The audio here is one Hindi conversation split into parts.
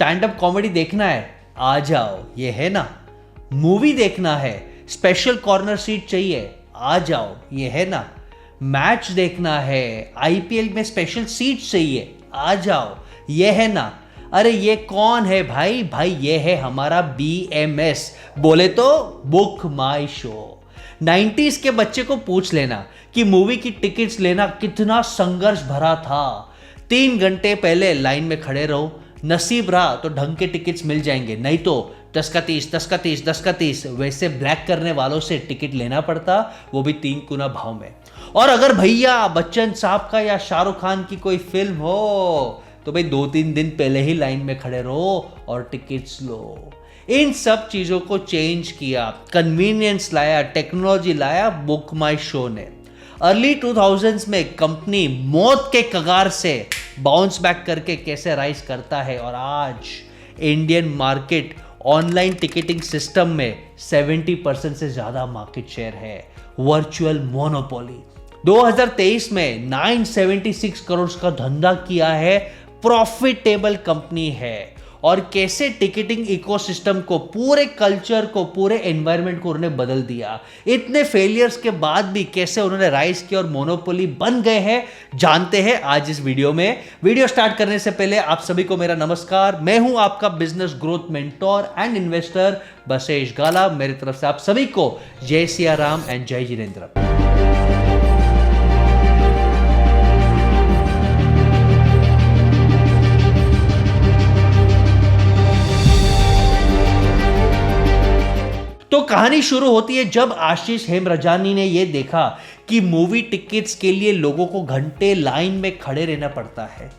स्टैंड अप कॉमेडी देखना है, आ जाओ, ये है ना। मूवी देखना है, स्पेशल कॉर्नर सीट चाहिए, आ जाओ, ये है ना। मैच देखना है, आईपीएल में स्पेशल सीट चाहिए, आ जाओ, ये है ना। अरे ये कौन है भाई? भाई ये है हमारा BMS, बोले तो बुक माई शो। 90s के बच्चे को पूछ लेना कि मूवी की टिकट्स लेना कितना संघर्ष भरा था। 3 घंटे पहले लाइन में खड़े रहो, नसीब रहा तो ढंग के टिकट्स मिल जाएंगे, नहीं तो 10 का 30, 10 का 30, 10 का 30 वैसे ब्लैक करने वालों से टिकट लेना पड़ता, वो भी 3 गुना भाव में। और अगर भैया बच्चन साहब का या शाहरुख खान की कोई फिल्म हो तो भाई 2-3 दिन पहले ही लाइन में खड़े रहो और टिकट्स लो। इन सब चीजों को चेंज किया, कन्वीनियंस लाया, टेक्नोलॉजी लाया बुक माई शो ने। अर्ली 2000s में कंपनी मौत के कगार से बाउंस बैक करके कैसे राइज करता है, और आज Indian market online ticketing system में 70% से ज्यादा मार्केट शेयर है, वर्चुअल मोनोपोली। 2023 में 976 करोड़ का धंधा किया है, प्रॉफिटेबल कंपनी है। और कैसे टिकटिंग इकोसिस्टम को, पूरे कल्चर को, पूरे एनवायरनमेंट को उन्होंने बदल दिया। इतने फेलियर्स के बाद भी कैसे उन्होंने राइज किया और मोनोपोली बन गए हैं, जानते हैं आज इस वीडियो में। वीडियो स्टार्ट करने से पहले आप सभी को मेरा नमस्कार। मैं हूं आपका business growth mentor and investor Basesh Gala. मेरी तरफ से आप सभी को जय सिया राम एंड जय जिनेंद्र। तो कहानी शुरू होती है जब आशीष हेमरजानी ने यह देखा कि मूवी टिकट्स के लिए लोगों को घंटे लाइन में खड़े रहना पड़ता है।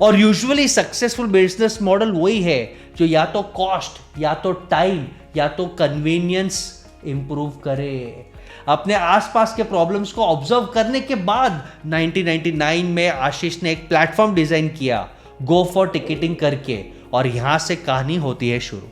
और यूजुअली सक्सेसफुल बिजनेस मॉडल वही है जो या तो कॉस्ट, या तो टाइम, या तो कन्वीनियंस इंप्रूव करे। अपने आसपास के प्रॉब्लम्स को ऑब्जर्व करने के बाद 1999 में आशीष ने एक प्लेटफॉर्म डिजाइन किया, गो फॉर टिकटिंग करके, और यहां से कहानी होती है शुरू।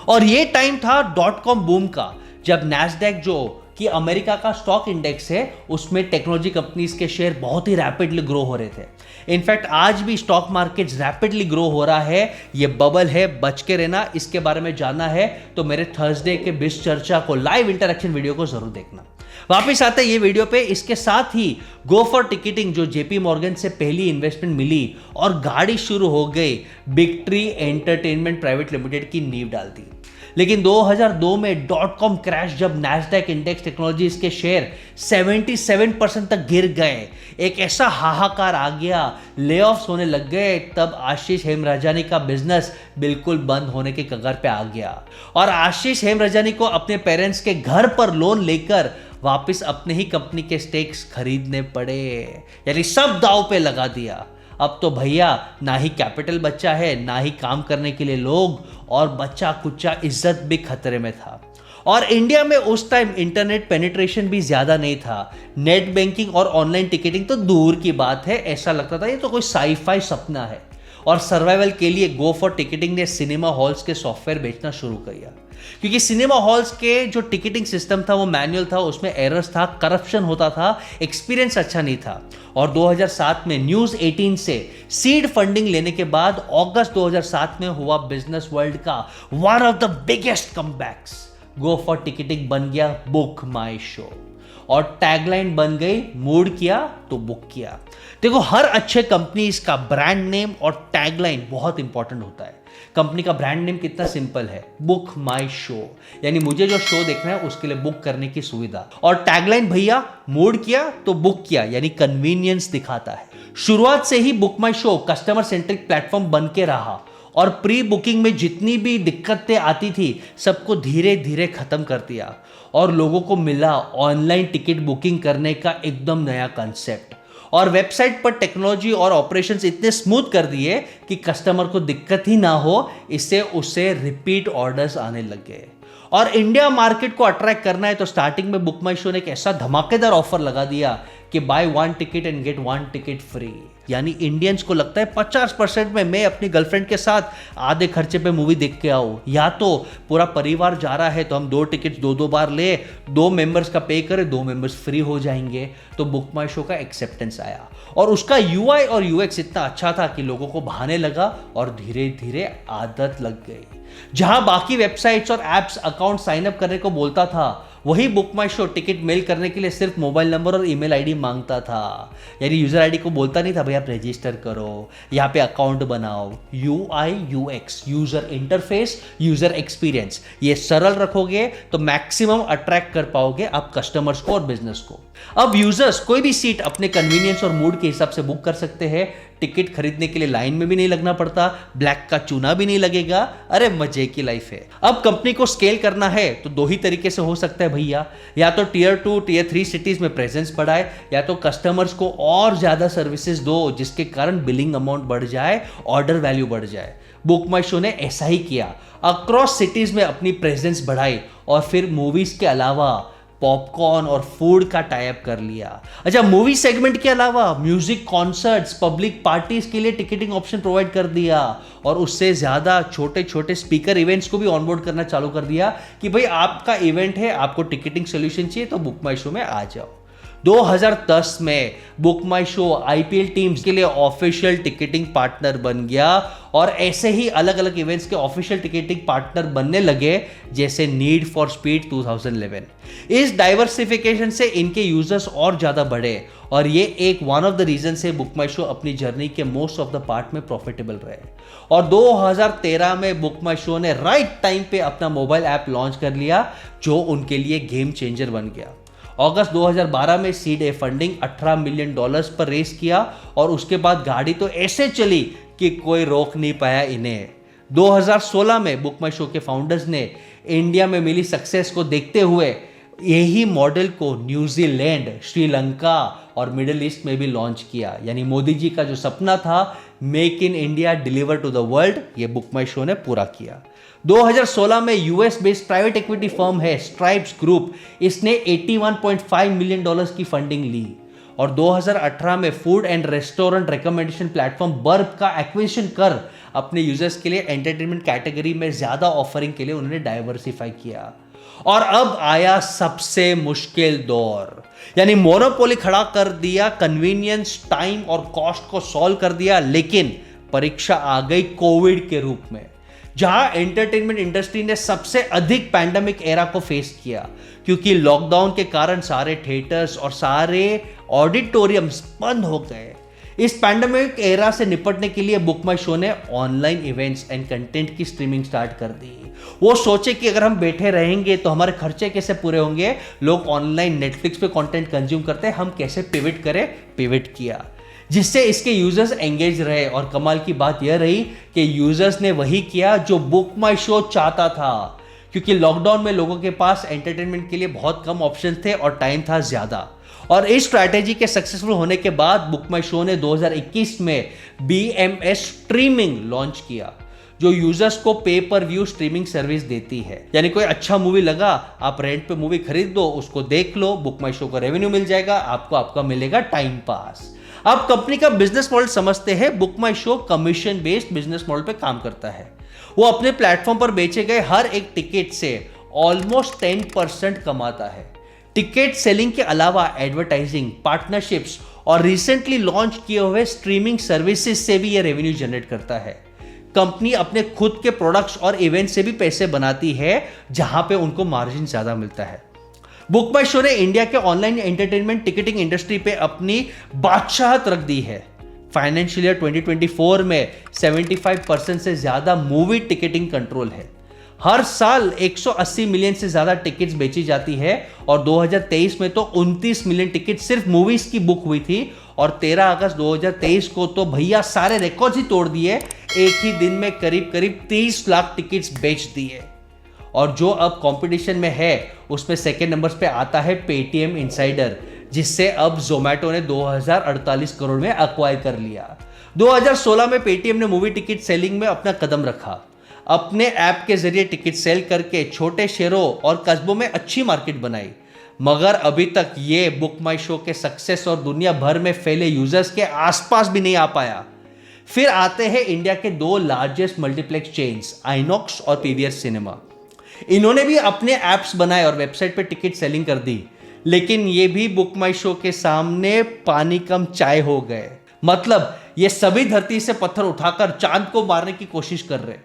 और ये टाइम था .com बूम का, जब नैस्डैक जो कि अमेरिका का स्टॉक इंडेक्स है, उसमें टेक्नोलॉजी कंपनीज के शेयर बहुत ही रैपिडली ग्रो हो रहे थे। इनफैक्ट आज भी स्टॉक मार्केट रैपिडली ग्रो हो रहा है, ये बबल है, बच के रहना। इसके बारे में जानना है तो मेरे थर्सडे के बिज चर्चा को, लाइव इंटरेक्शन वीडियो को जरूर देखना। वापिस आते हैं ये वीडियो पे। इसके साथ ही गो फॉर टिकटिंग जो JP मॉर्गन से पहली इन्वेस्टमेंट मिली और गाड़ी शुरू हो गई, big tree entertainment private limited की नींव डाल दी। लेकिन 2002 में .com क्रैश, जब नैस्डैक इंडेक्स टेक्नोलॉजीज के शेयर 77% तक गिर गए, एक ऐसा हाहाकार आ गया, लेऑफ्स होने लग गए, तब आशीष हेमरजानी का बिजनेस बिल्कुल बंद होने के कगार पे आ गया। और आशीष हेमरजानी को अपने पेरेंट्स के घर पर लोन लेकर वापस अपने ही कंपनी के स्टेक्स खरीदने पड़े, यानी सब दांव पे लगा दिया। अब तो भैया ना ही कैपिटल बचा है, ना ही काम करने के लिए लोग, और बच्चा कुच्चा इज्जत भी खतरे में था। और इंडिया में उस टाइम इंटरनेट पेनिट्रेशन भी ज्यादा नहीं था, नेट बैंकिंग और ऑनलाइन टिकटिंग तो दूर की बात है। ऐसा लगता था ये तो कोई साई-फाई सपना है। और सर्वाइवल के लिए गो फॉर टिकटिंग ने सिनेमा हॉल्स के सॉफ्टवेयर बेचना शुरू किया, क्योंकि सिनेमा हॉल्स के जो टिकटिंग सिस्टम था वो मैनुअल था, उसमें एरर्स था, करप्शन होता था, एक्सपीरियंस अच्छा नहीं था। और 2007 में न्यूज़ 18 से सीड फंडिंग लेने के बाद अगस्त 2007 में हुआ बिजनेस वर्ल्ड का one of the biggest comebacks. Go for ticketing बन गया बुक माई शो, और टैगलाइन बन गई, मूड किया तो बुक किया। देखो, हर अच्छे कंपनीज का ब्रांड नेम और टैगलाइन बहुत इंपॉर्टेंट होता है। कंपनी का ब्रांड नेम कितना सिंपल है, बुक माई शो, यानी मुझे जो शो देखना है उसके लिए बुक करने की सुविधा। और टैगलाइन भैया, मूड किया तो बुक किया, यानी कन्वीनियंस दिखाता है। शुरुआत से ही बुक माई शो कस्टमर सेंट्रिक प्लेटफॉर्म बन के रहा, और प्री बुकिंग में जितनी भी दिक्कतें आती थी सबको धीरे धीरे खत्म कर दिया, और लोगों को मिला ऑनलाइन टिकट बुकिंग करने का एकदम नया कंसेप्ट। और वेबसाइट पर टेक्नोलॉजी और ऑपरेशंस इतने स्मूथ कर दिए कि कस्टमर को दिक्कत ही ना हो, इससे उससे रिपीट ऑर्डर्स आने लग गए। और इंडिया मार्केट को अट्रैक्ट करना है तो स्टार्टिंग में बुक माई शो ने एक ऐसा धमाकेदार ऑफर लगा दिया कि buy 1 ticket and get 1 ticket free. यानी इंडियंस को लगता है 50% में मैं अपनी गर्लफ्रेंड के साथ आधे खर्चे पे मूवी देख के आऊँ, या तो पूरा परिवार जा रहा है तो हम 2 टिकट 2 बार ले, 2 मेंबर्स का पे करें, 2 मेंबर्स फ्री हो जाएंगे। तो बुक माई शो का एक्सेप्टेंस आया और उसका यूआई और यूएक्स इतना अच्छा था कि लोगों को भाने लगा और धीरे धीरे आदत लग गई। जहां बाकी वेबसाइट्स और एप्स अकाउंट साइन अप करने को बोलता था, वही बुक माई शो टिकट मेल करने के लिए सिर्फ मोबाइल नंबर और ईमेल आईडी मांगता था। यानी यूजर आईडी को बोलता नहीं था भाई आप रजिस्टर करो, यहाँ पे अकाउंट बनाओ। UI UX, user interface, user experience, ये सरल रखोगे तो मैक्सिमम अट्रैक्ट कर पाओगे आप कस्टमर्स को और बिजनेस को। अब यूजर्स कोई भी सीट अपने कन्वीनियंस और मूड के हिसाब से बुक कर सकते हैं। टिकट खरीदने के लिए लाइन में भी नहीं लगना पड़ता, ब्लैक का चूना भी नहीं लगेगा। अरे मजे की लाइफ है। अब कंपनी को स्केल करना है तो 2 ही तरीके से हो सकता है भैया, या तो टियर 2 टियर 3 सिटीज में प्रेजेंस बढ़ाए, या तो कस्टमर्स को और ज्यादा सर्विसेज दो जिसके कारण बिलिंग अमाउंट बढ़ जाए, ऑर्डर वैल्यू बढ़ जाए। बुक माई शो ने ऐसा ही किया, अक्रॉस सिटीज में अपनी प्रेजेंस बढ़ाई और फिर मूवीज के अलावा पॉपकॉर्न और फूड का टाई अप कर लिया। अच्छा, मूवी सेगमेंट के अलावा म्यूजिक कॉन्सर्ट्स, पब्लिक पार्टीज के लिए टिकटिंग ऑप्शन प्रोवाइड कर दिया और उससे ज्यादा छोटे छोटे स्पीकर इवेंट्स को भी ऑनबोर्ड करना चालू कर दिया कि भाई आपका इवेंट है, आपको टिकटिंग सोल्यूशन चाहिए तो बुक माई शो में आ जाओ। 2010 में बुक माई शो आईपीएल टीम्स के लिए ऑफिशियल टिकटिंग पार्टनर बन गया और ऐसे ही अलग अलग इवेंट्स के ऑफिशियल टिकटिंग पार्टनर बनने लगे, जैसे नीड फॉर स्पीड 2011। इस डाइवर्सिफिकेशन से इनके यूजर्स और ज्यादा बढ़े और ये एक वन ऑफ द रीजन से बुक माई शो अपनी जर्नी के मोस्ट ऑफ द पार्ट में प्रॉफिटेबल रहे। और 2013 में बुक माई शो ने राइट टाइम पे अपना मोबाइल ऐप लॉन्च कर लिया जो उनके लिए गेम चेंजर बन गया। अगस्त 2012 में सीड ए फंडिंग $18 मिलियन पर रेस किया और उसके बाद गाड़ी तो ऐसे चली कि कोई रोक नहीं पाया इन्हें। 2016 में बुक माई शो के फाउंडर्स ने इंडिया में मिली सक्सेस को देखते हुए यही मॉडल को न्यूजीलैंड, श्रीलंका और मिडिल ईस्ट में भी लॉन्च किया। यानी मोदी जी का जो सपना था make in India deliver to the world, ये बुक माई शो ने पूरा किया। 2016 में US based private equity firm है स्ट्राइप्स ग्रुप, इसने $81.5 मिलियन की फंडिंग ली। और 2018 में food and restaurant recommendation platform Burrp का एक्विजिशन कर अपने यूजर्स के लिए एंटरटेनमेंट कैटेगरी में ज्यादा ऑफरिंग के लिए उन्होंने डाइवर्सिफाई किया। और अब आया सबसे मुश्किल दौर, यानी मोनोपोली खड़ा कर दिया, कन्वीनियंस, टाइम और कॉस्ट को सॉल्व कर दिया, लेकिन परीक्षा आ गई कोविड के रूप में, जहां एंटरटेनमेंट इंडस्ट्री ने सबसे अधिक पैंडेमिक एरा को फेस किया, क्योंकि लॉकडाउन के कारण सारे थिएटर्स और सारे ऑडिटोरियम्स बंद हो गए। इस पैंडेमिक एरा से निपटने के लिए बुक माई शो ने ऑनलाइन इवेंट्स एंड कंटेंट की स्ट्रीमिंग स्टार्ट कर दी। वो सोचे कि अगर हम बैठे रहेंगे तो हमारे खर्चे कैसे पूरे होंगे, लोग ऑनलाइन नेटफ्लिक्स पे कंटेंट कंज्यूम करते हैं, हम कैसे पिवट करें। पिवट किया जिससे इसके यूजर्स एंगेज रहे और कमाल की बात यह रही कि यूजर्स ने वही किया जो बुक माई शो चाहता था, क्योंकि लॉकडाउन में लोगों के पास एंटरटेनमेंट के लिए बहुत कम ऑप्शन थे और टाइम था ज्यादा। और इस स्ट्रैटेजी के सक्सेसफुल होने के बाद बुक माई शो ने 2021 में BMS स्ट्रीमिंग लॉन्च किया, जो यूजर्स को पे पर व्यू स्ट्रीमिंग सर्विस देती है। यानी कोई अच्छा मूवी लगा, आप रेंट पे मूवी खरीद दो, उसको देख लो, बुक माई शो का रेवेन्यू मिल जाएगा, आपको आपका मिलेगा टाइम पास। आप कंपनी का बिजनेस मॉडल समझते हैं, बुक माई show commission based business model पे काम करता है। वो अपने प्लेटफॉर्म पर बेचे गए हर एक टिकट से ऑलमोस्ट 10% कमाता है। टिकट सेलिंग के अलावा एडवर्टाइजिंग, पार्टनरशिप्स और रिसेंटली लॉन्च किए हुए स्ट्रीमिंग सर्विसेज से भी यह रेवेन्यू जनरेट करता है। कंपनी अपने खुद के प्रोडक्ट्स और इवेंट से भी पैसे बनाती है, जहां पे उनको मार्जिन ज्यादा मिलता है। बुक माई शो ने इंडिया के ऑनलाइन एंटरटेनमेंट टिकटिंग इंडस्ट्री पे अपनी बादशाहत रख दी है। फाइनेंशियल ईयर 2024 में 75% से ज्यादा मूवी टिकटिंग कंट्रोल है। हर साल 180 मिलियन से ज्यादा टिकट्स बेची जाती है और 2023 में तो 29 मिलियन टिकट सिर्फ मूवीज की बुक हुई थी और 13 अगस्त 2023 को तो भैया सारे रिकॉर्ड्स ही तोड़ दिए। एक ही दिन में करीब करीब 30 लाख टिकट्स बेच दिए। और जो अब कंपटीशन में है उसमें सेकेंड नंबर पे आता है पेटीएम इनसाइडर, जिससे अब जोमैटो ने 2048 करोड़ में एक्वायर कर लिया। 2016 में पेटीएम ने मूवी टिकट सेलिंग में अपना कदम रखा। अपने ऐप के जरिए टिकट सेल करके छोटे शहरों और कस्बों में अच्छी मार्केट बनाई। मगर अभी तक ये बुक माई शो के सक्सेस और दुनिया भर में फैले यूजर्स के आसपास भी नहीं आ पाया। फिर आते हैं इंडिया के दो लार्जेस्ट मल्टीप्लेक्स चेन्स, आइनॉक्स और पीवीआर सिनेमा। इन्होंने भी अपने एप्स बनाए और वेबसाइट पे टिकट सेलिंग कर दी, लेकिन ये भी बुक माई शो के सामने पानी कम चाय हो गए। मतलब ये सभी धरती से पत्थर उठाकर चांद को मारने की कोशिश कर रहे।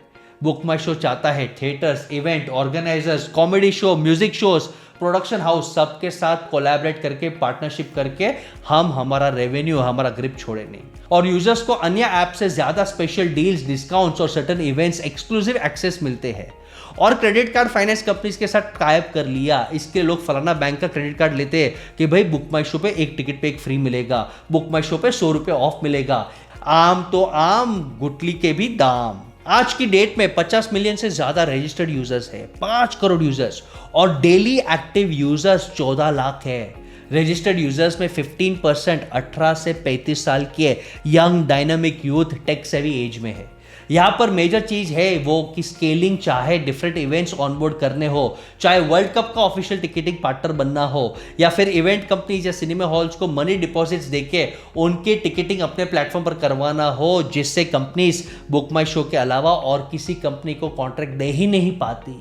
बुक माई शो चाहता है theatres, event organisers, comedy show, music shows, production house सबके साथ कोलैबोरेट करके, पार्टनरशिप करके हम हमारा रेवेन्यू, हमारा ग्रिप छोड़े नहीं। और यूजर्स को अन्य ऐप से ज्यादा स्पेशल डील्स, डिस्काउंट्स और सर्टेन इवेंट्स, एक्सक्लूसिव एक्सेस मिलते हैं। और क्रेडिट कार्ड फाइनेंस कंपनीज के साथ टाइप कर लिया। इसके लोग फलाना बैंक का क्रेडिट कार्ड लेते हैं कि भाई बुक माई शो पे एक टिकट पे एक फ्री मिलेगा, बुक माई शो पे 100 रुपये ऑफ मिलेगा। आम तो आम, गुटली के भी दाम। आज की डेट में 50 मिलियन से ज्यादा रजिस्टर्ड यूजर्स है, 5 करोड़ यूजर्स, और डेली एक्टिव यूजर्स 14 लाख है। रजिस्टर्ड यूजर्स में 15% 18 से 35 साल के young dynamic youth tech savvy age में है। यहां पर मेजर चीज है वो कि स्केलिंग, चाहे डिफरेंट इवेंट्स ऑनबोर्ड करने हो, चाहे वर्ल्ड कप का ऑफिशियल टिकटिंग पार्टनर बनना हो, या फिर इवेंट कंपनीज या सिनेमा हॉल्स को मनी डिपॉजिट्स देके उनके टिकटिंग अपने प्लेटफॉर्म पर करवाना हो, जिससे कंपनीज बुक माई शो के अलावा और किसी कंपनी को कॉन्ट्रैक्ट दे ही नहीं पाती।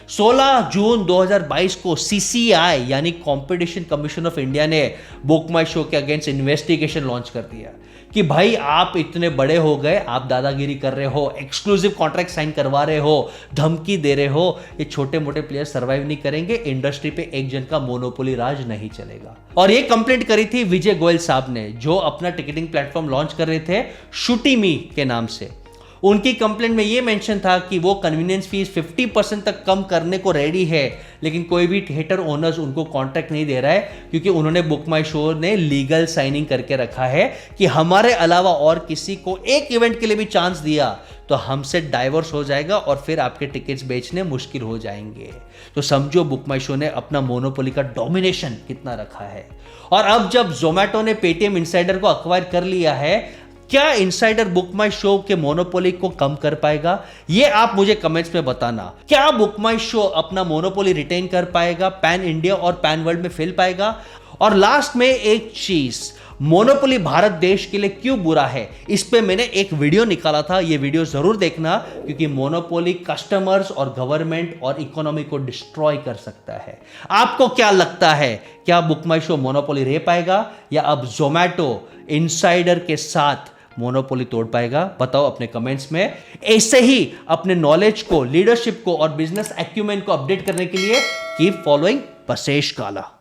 16 जून 2022 को CCI यानी कंपटीशन कमीशन ऑफ इंडिया ने बुक माई शो के अगेंस्ट इन्वेस्टिगेशन लॉन्च कर दिया कि भाई आप इतने बड़े हो गए, आप दादागिरी कर रहे हो, एक्सक्लूसिव कॉन्ट्रैक्ट साइन करवा रहे हो, धमकी दे रहे हो, ये छोटे मोटे प्लेयर सर्वाइव नहीं करेंगे, इंडस्ट्री पे एक जन का मोनोपोली राज नहीं चलेगा। और ये कंप्लेंट करी थी विजय गोयल साहब ने, जो अपना टिकटिंग प्लेटफॉर्म लॉन्च कर रहे थे शूटी मी के नाम से। उनकी कंप्लेंट में यह मेंशन था कि वो कन्वीनियंस फीस 50% तक कम करने को रेडी है, लेकिन कोई भी थिएटर ओनर्स उनको कॉन्ट्रैक्ट नहीं दे रहा है, क्योंकि उन्होंने बुक माई शो ने लीगल साइनिंग करके रखा है कि हमारे अलावा और किसी को एक इवेंट के लिए भी चांस दिया तो हमसे डाइवोर्स हो जाएगा और फिर आपके टिकट्स बेचने मुश्किल हो जाएंगे। तो समझो बुक माई शो ने अपना मोनोपोली का डोमिनेशन कितना रखा है। और अब जब जोमैटो ने पेटीएम इनसाइडर को अक्वायर कर लिया है, क्या इनसाइडर बुक माई शो के मोनोपोली को कम कर पाएगा? ये आप मुझे कमेंट्स में बताना। क्या बुक माई शो अपना मोनोपोली रिटेन कर पाएगा, पैन इंडिया और पैन वर्ल्ड में फैल पाएगा? और लास्ट में एक चीज, मोनोपोली भारत देश के लिए क्यों बुरा है, इस पे मैंने एक वीडियो निकाला था, ये वीडियो जरूर देखना, क्योंकि मोनोपोली कस्टमर्स और गवर्नमेंट और इकोनॉमी को डिस्ट्रॉय कर सकता है। आपको क्या लगता है, क्या बुक माई शो मोनोपोली रह पाएगा या अब जोमैटो इनसाइडर के साथ मोनोपोली तोड़ पाएगा? बताओ अपने कमेंट्स में। ऐसे ही अपने नॉलेज को, लीडरशिप को और बिजनेस एक्यूमेन को अपडेट करने के लिए कीप फॉलोइंग बसेश काला।